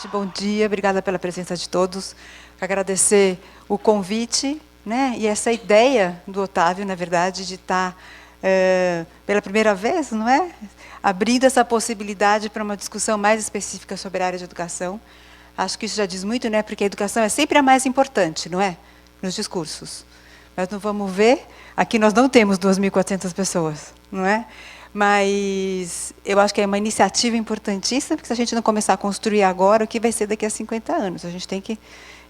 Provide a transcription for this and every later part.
gente. Bom dia, obrigada pela presença de todos. Agradecer o convite, né? E essa ideia do Otávio, na verdade, de estar pela primeira vez, não é? Abrindo essa possibilidade para uma discussão mais específica sobre a área de educação. Acho que isso já diz muito, né? Porque a educação é sempre a mais importante, não é? Nos discursos. Mas não vamos ver, aqui nós não temos 2.400 pessoas, não é? Mas eu acho que é uma iniciativa importantíssima, porque se a gente não começar a construir agora, o que vai ser daqui a 50 anos? A gente tem que...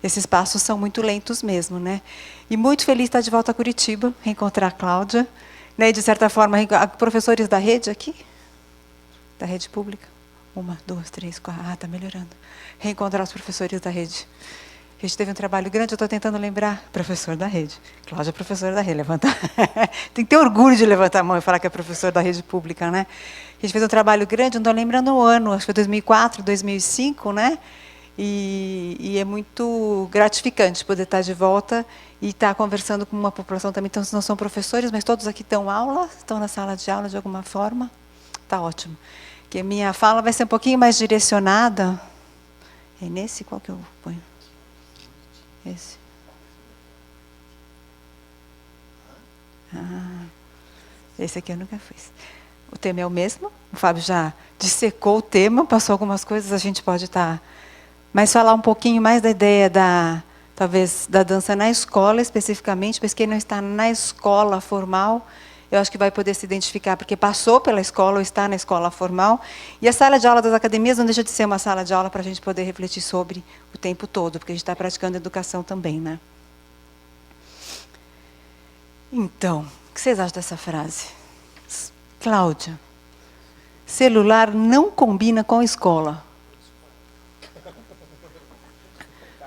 Esses passos são muito lentos mesmo, né? E muito feliz de estar de volta a Curitiba, reencontrar a Cláudia, né? E, de certa forma, professores da rede aqui, da rede pública. 1, 2, 3, 4... Ah, está melhorando. Reencontrar os professores da rede. A gente teve um trabalho grande, eu estou tentando lembrar, professor da rede. Cláudia é professora da rede, levanta. Tem que ter orgulho de levantar a mão e falar que é professor da rede pública, né? A gente fez um trabalho grande, não estou lembrando o ano, acho que foi 2004, 2005, né? E é muito gratificante poder estar de volta e estar conversando com uma população também, então não são professores, mas todos aqui estão aula, estão na sala de aula de alguma forma. Está ótimo. Que a minha fala vai ser um pouquinho mais direcionada. É nesse? Qual que eu ponho? Esse. Esse aqui eu nunca fiz. O tema é o mesmo. O Fábio já dissecou o tema, passou algumas coisas, a gente pode estar... Mas falar um pouquinho mais da ideia talvez, da dança na escola, especificamente, porque quem não está na escola formal, eu acho que vai poder se identificar, porque passou pela escola ou está na escola formal. E a sala de aula das academias não deixa de ser uma sala de aula para a gente poder refletir sobre o tempo todo, porque a gente está praticando educação também, né? Então, o que vocês acham dessa frase? Cláudia, celular não combina com escola.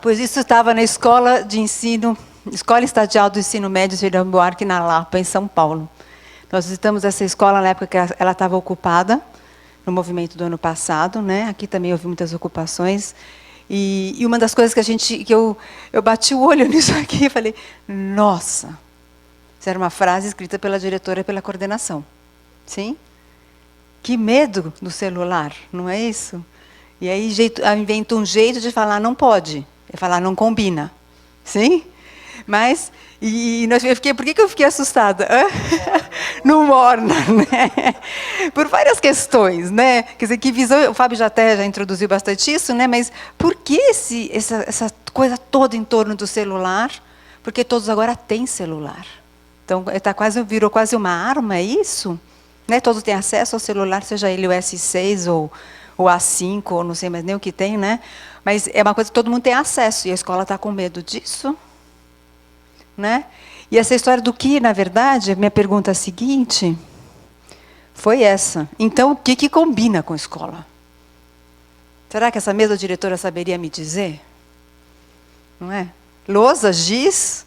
Pois isso estava na escola de ensino, Escola Estadual do Ensino Médio Gerão Buarque, na Lapa, em São Paulo. Nós visitamos essa escola na época que ela estava ocupada, no movimento do ano passado, né? Aqui também houve muitas ocupações. E uma das coisas que eu bati o olho nisso aqui e falei, nossa, isso era uma frase escrita pela diretora e pela coordenação. Sim? Que medo do celular, não é isso? E aí inventa um jeito de falar não pode, é falar não combina. Sim? Mas, por que eu fiquei assustada? Não orna, né? Por várias questões, né? Quer dizer, que visão, o Fábio já introduziu bastante isso, né? Mas por que essa coisa toda em torno do celular? Porque todos agora têm celular. Então, virou quase uma arma, é isso? Né? Todos têm acesso ao celular, seja ele o S6 ou o A5, ou não sei mais nem o que tem, né? Mas é uma coisa que todo mundo tem acesso, e a escola está com medo disso. Né? E essa história do que, na verdade, a minha pergunta seguinte foi essa. Então, o que combina com a escola? Será que essa mesma diretora saberia me dizer? Não é? Lousa, giz,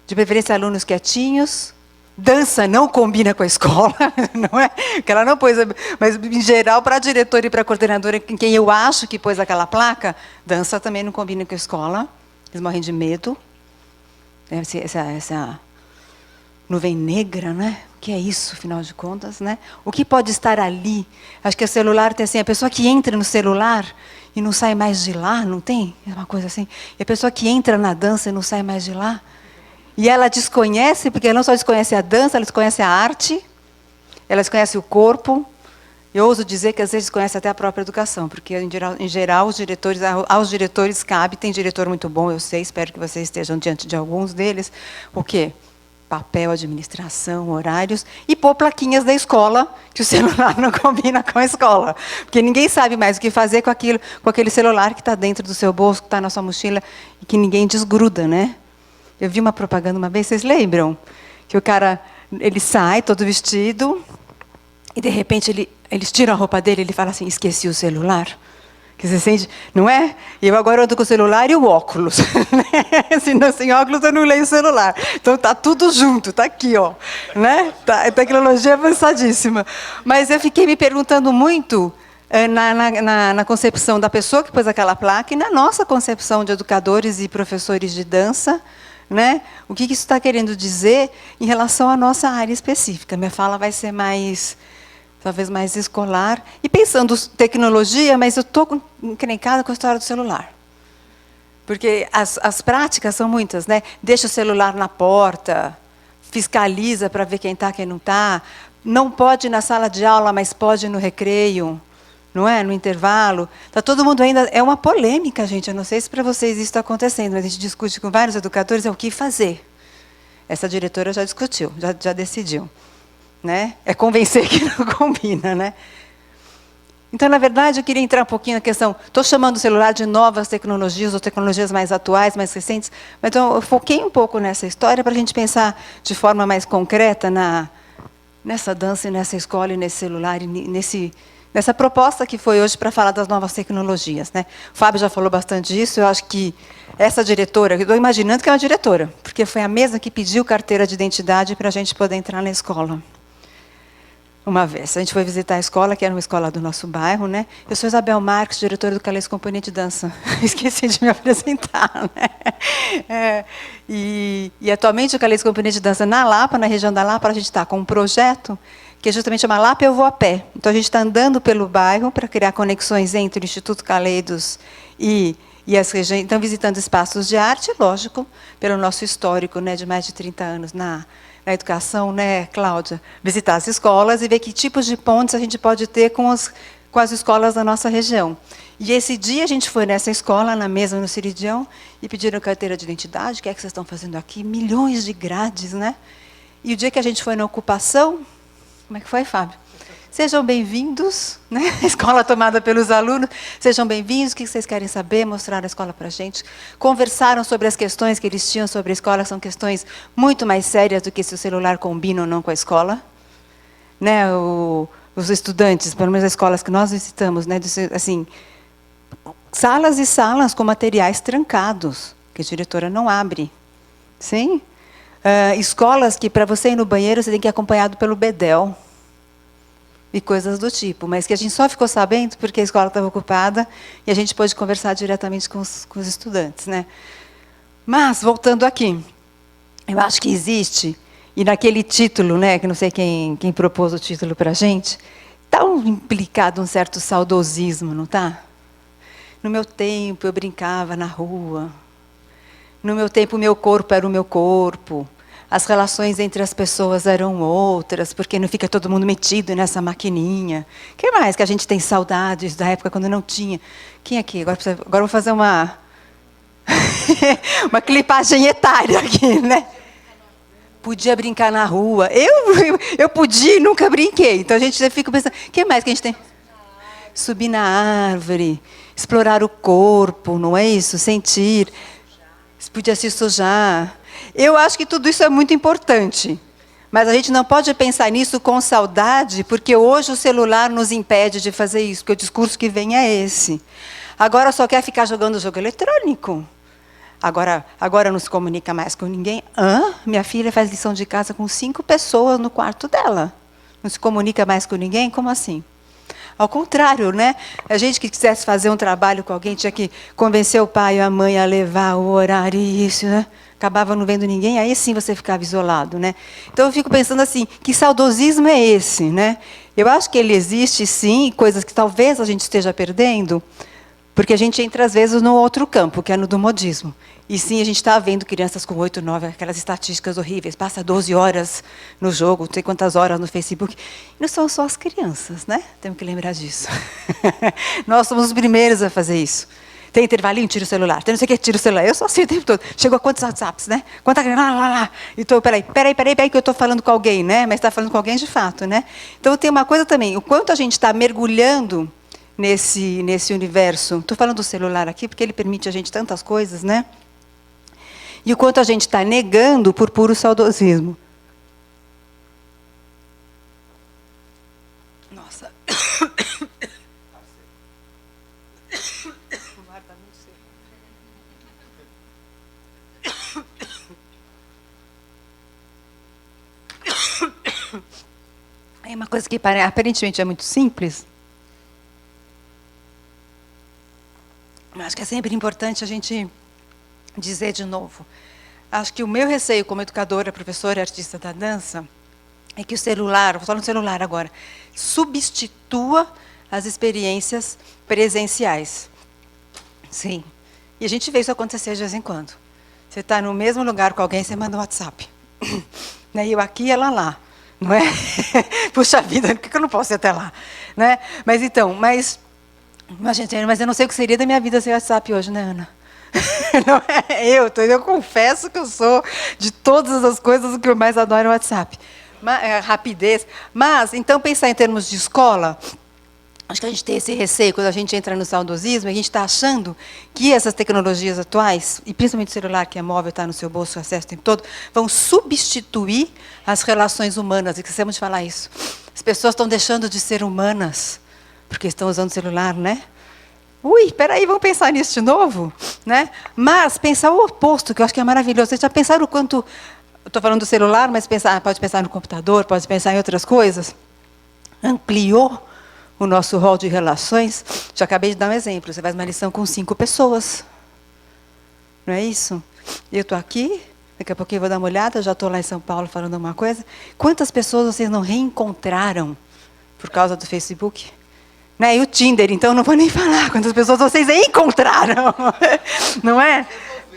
de preferência alunos quietinhos, dança não combina com a escola, não é? Porque ela não pôs, mas em geral, para a diretora e para a coordenadora, quem eu acho que pôs aquela placa, dança também não combina com a escola, eles morrem de medo. Essa nuvem negra, né? O que é isso, afinal de contas, né? O que pode estar ali? Acho que o celular tem assim, a pessoa que entra no celular e não sai mais de lá, não tem? É uma coisa assim. E a pessoa que entra na dança e não sai mais de lá. E ela desconhece, porque ela não só desconhece a dança, ela desconhece a arte, ela desconhece o corpo. Eu ouso dizer que às vezes desconhece até a própria educação, porque em geral aos diretores cabe, tem diretor muito bom, eu sei, espero que vocês estejam diante de alguns deles, o quê? Papel, administração, horários, e pôr plaquinhas da escola, que o celular não combina com a escola. Porque ninguém sabe mais o que fazer com aquele celular que está dentro do seu bolso, que está na sua mochila, e que ninguém desgruda, né? Eu vi uma propaganda uma vez, vocês lembram? Que o cara, ele sai todo vestido, e de repente eles tiram a roupa dele e ele fala assim, esqueci o celular. Que você sente, não é? E eu agora ando com o celular e o óculos. Sem óculos eu não leio o celular. Então está tudo junto, está aqui, ó. Né? A tecnologia é avançadíssima. Mas eu fiquei me perguntando muito na concepção da pessoa que pôs aquela placa e na nossa concepção de educadores e professores de dança, né? O que isso está querendo dizer em relação à nossa área específica. Minha fala vai ser mais talvez mais escolar, e pensando tecnologia, mas eu estou encrencada com a história do celular. Porque as práticas são muitas, né? Deixa o celular na porta, fiscaliza para ver quem está, quem não está. Não pode ir na sala de aula, mas pode ir no recreio, não é? No intervalo. Está todo mundo ainda... É uma polêmica, gente. Eu não sei se para vocês isso está acontecendo, mas a gente discute com vários educadores o que fazer. Essa diretora já discutiu, já decidiu. Né? É convencer que não combina, né? Então, na verdade, eu queria entrar um pouquinho na questão... Estou chamando o celular de novas tecnologias, ou tecnologias mais atuais, mais recentes, mas então, eu foquei um pouco nessa história para a gente pensar de forma mais concreta nessa dança, e nessa escola, e nesse celular, e nessa proposta que foi hoje para falar das novas tecnologias. Né? O Fábio já falou bastante disso, eu acho que essa diretora, eu estou imaginando que é uma diretora, porque foi a mesma que pediu carteira de identidade para a gente poder entrar na escola. Uma vez. A gente foi visitar a escola, que era uma escola do nosso bairro, né? Eu sou Isabel Marques, diretora do Calais Companhia de Dança. Esqueci de me apresentar, né? E atualmente o Calais Companhia de Dança na Lapa, na região da Lapa, a gente está com um projeto que é justamente uma Lapa Eu Vou a Pé. Então a gente está andando pelo bairro para criar conexões entre o Instituto Caleidos e as regiões. Então, visitando espaços de arte, lógico, pelo nosso histórico, né, de mais de 30 anos na educação, né, Cláudia? Visitar as escolas e ver que tipos de pontes a gente pode ter com as escolas da nossa região. E esse dia a gente foi nessa escola, na mesa no Ciridião, e pediram carteira de identidade. O que é que vocês estão fazendo aqui? Milhões de grades, né? E o dia que a gente foi na ocupação, como é que foi, Fábio? Sejam bem-vindos, né? Escola tomada pelos alunos. Sejam bem-vindos. O que vocês querem saber? Mostraram a escola para a gente. Conversaram sobre as questões que eles tinham sobre a escola, que são questões muito mais sérias do que se o celular combina ou não com a escola. Né? Os estudantes, pelo menos as escolas que nós visitamos, né? Assim, salas e salas com materiais trancados, que a diretora não abre. Sim? Escolas que, para você ir no banheiro, você tem que ir acompanhado pelo bedel. E coisas do tipo, mas que a gente só ficou sabendo porque a escola estava ocupada e a gente pôde conversar diretamente com os estudantes. Né? Mas, voltando aqui, eu acho que existe, e naquele título, né, que não sei quem propôs o título para a gente, está implicado um certo saudosismo, não está? No meu tempo, eu brincava na rua. No meu tempo, o meu corpo era o meu corpo. As relações entre as pessoas eram outras, porque não fica todo mundo metido nessa maquininha. O que mais que a gente tem saudades da época quando não tinha? Quem aqui? Agora eu vou fazer uma clipagem etária aqui, né? Podia brincar na rua. Eu podia e nunca brinquei. Então a gente fica pensando, o que mais que a gente tem? Subir na árvore, explorar o corpo, não é isso? Sentir. Podia se sujar. Eu acho que tudo isso é muito importante, mas a gente não pode pensar nisso com saudade, porque hoje o celular nos impede de fazer isso, porque o discurso que vem é esse. Agora só quer ficar jogando jogo eletrônico. Agora não se comunica mais com ninguém. Minha filha faz lição de casa com 5 pessoas no quarto dela. Não se comunica mais com ninguém? Como assim? Ao contrário, né? A gente que quisesse fazer um trabalho com alguém, tinha que convencer o pai e a mãe a levar o horário e isso, né? Acabava não vendo ninguém, aí sim você ficava isolado, né? Então eu fico pensando assim, que saudosismo é esse, né? Eu acho que ele existe sim, coisas que talvez a gente esteja perdendo, porque a gente entra às vezes no outro campo, que é no do modismo. E sim, a gente está vendo crianças com 8, 9, aquelas estatísticas horríveis, passa 12 horas no jogo, não sei quantas horas no Facebook. E não são só as crianças, né? Temos que lembrar disso. Nós somos os primeiros a fazer isso. Tem intervalinho, tira o celular. Tem não sei o que, tira o celular. Eu sou assim o tempo todo. Chegou a quantos WhatsApps, né? Quanta... Lá. Então, peraí, que eu estou falando com alguém, né? Mas está falando com alguém de fato, né? Então, tem uma coisa também. O quanto a gente está mergulhando nesse universo. Estou falando do celular aqui, porque ele permite a gente tantas coisas, né? E o quanto a gente está negando por puro saudosismo. Nossa. O ar está muito seco. É uma coisa que aparentemente é muito simples. Mas acho que é sempre importante a gente dizer de novo. Acho que o meu receio como educadora, professora e artista da dança é que o celular, vou falar no celular agora, substitua as experiências presenciais. Sim. E a gente vê isso acontecer de vez em quando. Você está no mesmo lugar com alguém, você manda um WhatsApp. Né? Eu aqui, ela lá. Não é? Puxa vida, por que eu não posso ir até lá? Né? Mas então, mas eu não sei o que seria da minha vida sem WhatsApp hoje, né, Ana? Não é eu confesso que eu sou, de todas as coisas, o que eu mais adoro é o WhatsApp. Rapidez. Mas, então, pensar em termos de escola, acho que a gente tem esse receio, quando a gente entra no saudosismo, a gente está achando que essas tecnologias atuais, e principalmente o celular, que é móvel, está no seu bolso, acesso o tempo todo, vão substituir as relações humanas. E esquecemos de falar isso. As pessoas estão deixando de ser humanas, porque estão usando o celular, né? Ui, espera aí, vamos pensar nisso de novo? Né? Mas pensar o oposto, que eu acho que é maravilhoso. Vocês já pensaram o quanto... Estou falando do celular, mas pode pensar no computador, pode pensar em outras coisas. Ampliou o nosso rol de relações. Já acabei de dar um exemplo. Você faz uma lição com 5 pessoas. Não é isso? Eu estou aqui, daqui a pouquinho eu vou dar uma olhada, já estou lá em São Paulo falando uma coisa. Quantas pessoas vocês não reencontraram por causa do Facebook? Né? E o Tinder, então não vou nem falar quantas pessoas vocês encontraram. Não é?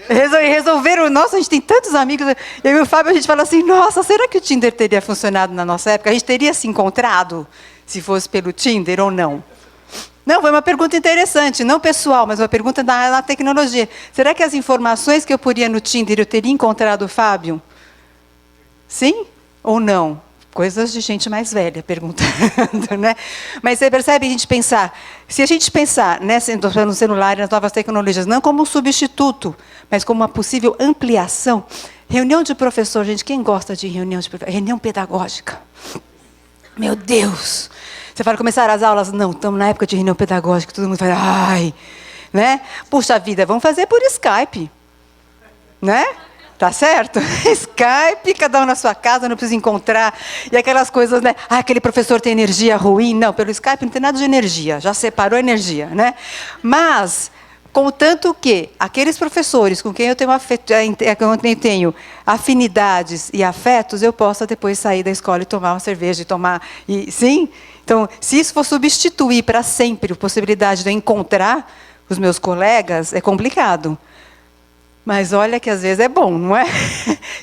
Resolveram. Nossa, a gente tem tantos amigos. Eu e o Fábio, a gente fala assim, nossa, será que o Tinder teria funcionado na nossa época? A gente teria se encontrado se fosse pelo Tinder ou não? Não, foi uma pergunta interessante, não pessoal, mas uma pergunta na tecnologia. Será que as informações que eu poria no Tinder, eu teria encontrado o Fábio? Sim ou não? Coisas de gente mais velha perguntando, né? Mas você percebe a gente pensar, se a gente pensar no celular e nas novas tecnologias, não como um substituto, mas como uma possível ampliação. Reunião de professor, gente, quem gosta de reunião de professor? Reunião pedagógica. Meu Deus! Você fala, começaram as aulas? Não, estamos na época de reunião pedagógica, todo mundo fala, ai, né? Puxa vida, vamos fazer por Skype, né? Tá certo? Skype, cada um na sua casa, não precisa encontrar. E aquelas coisas, né? Ah, aquele professor tem energia ruim. Não, pelo Skype não tem nada de energia, já separou a energia, né? Mas, contanto que aqueles professores com quem eu tenho afinidades e afetos, eu possa depois sair da escola e tomar uma cerveja, sim? Então, se isso for substituir para sempre a possibilidade de eu encontrar os meus colegas, é complicado. Mas olha que às vezes é bom, não é?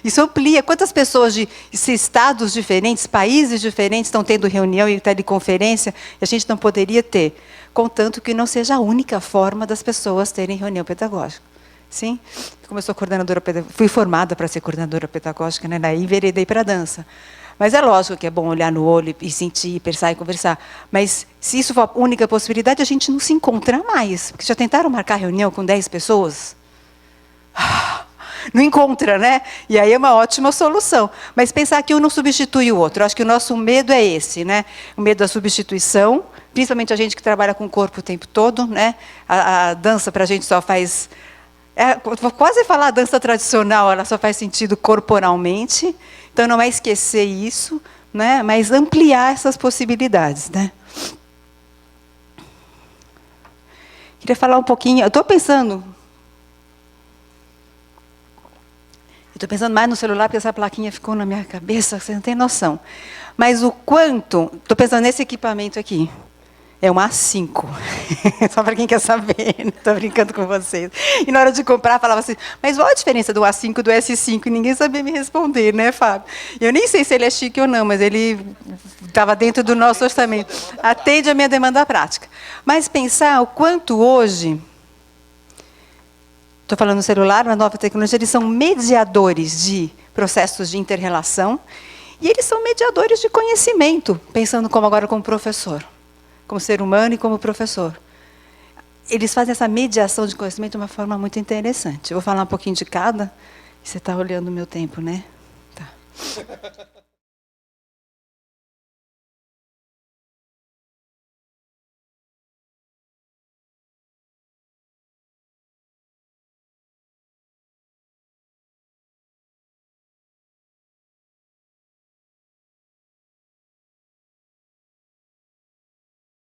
Isso amplia. Quantas pessoas de estados diferentes, países diferentes estão tendo reunião e teleconferência e a gente não poderia ter? Contanto que não seja a única forma das pessoas terem reunião pedagógica. Sim? Como eu sou coordenadora pedagógica, fui formada para ser coordenadora pedagógica, né? Daí enveredei para a dança. Mas é lógico que é bom olhar no olho e sentir, pensar e conversar. Mas se isso for a única possibilidade, a gente não se encontra mais. Porque já tentaram marcar reunião com 10 pessoas? Não encontra, né? E aí é uma ótima solução. Mas pensar que um não substitui o outro. Eu acho que o nosso medo é esse, né? O medo da substituição, principalmente a gente que trabalha com o corpo o tempo todo, né? A dança para a gente só faz... vou quase falar a dança tradicional, ela só faz sentido corporalmente. Então não é esquecer isso, né? Mas ampliar essas possibilidades, né? Queria falar um pouquinho... Eu estou pensando mais no celular, porque essa plaquinha ficou na minha cabeça, você não tem noção. Mas o quanto... Estou pensando nesse equipamento aqui. É um A5. Só para quem quer saber, estou brincando com vocês. E na hora de comprar, falava assim, mas qual a diferença do A5 e do S5? E ninguém sabia me responder, né, Fábio? Eu nem sei se ele é chique ou não, mas ele estava dentro do nosso orçamento. Atende a minha demanda prática. Mas pensar o quanto hoje... Estou falando no celular, na nova tecnologia, eles são mediadores de processos de inter-relação e eles são mediadores de conhecimento, pensando agora como professor, como ser humano e como professor. Eles fazem essa mediação de conhecimento de uma forma muito interessante. Eu vou falar um pouquinho de cada. Você está olhando o meu tempo, né? Tá.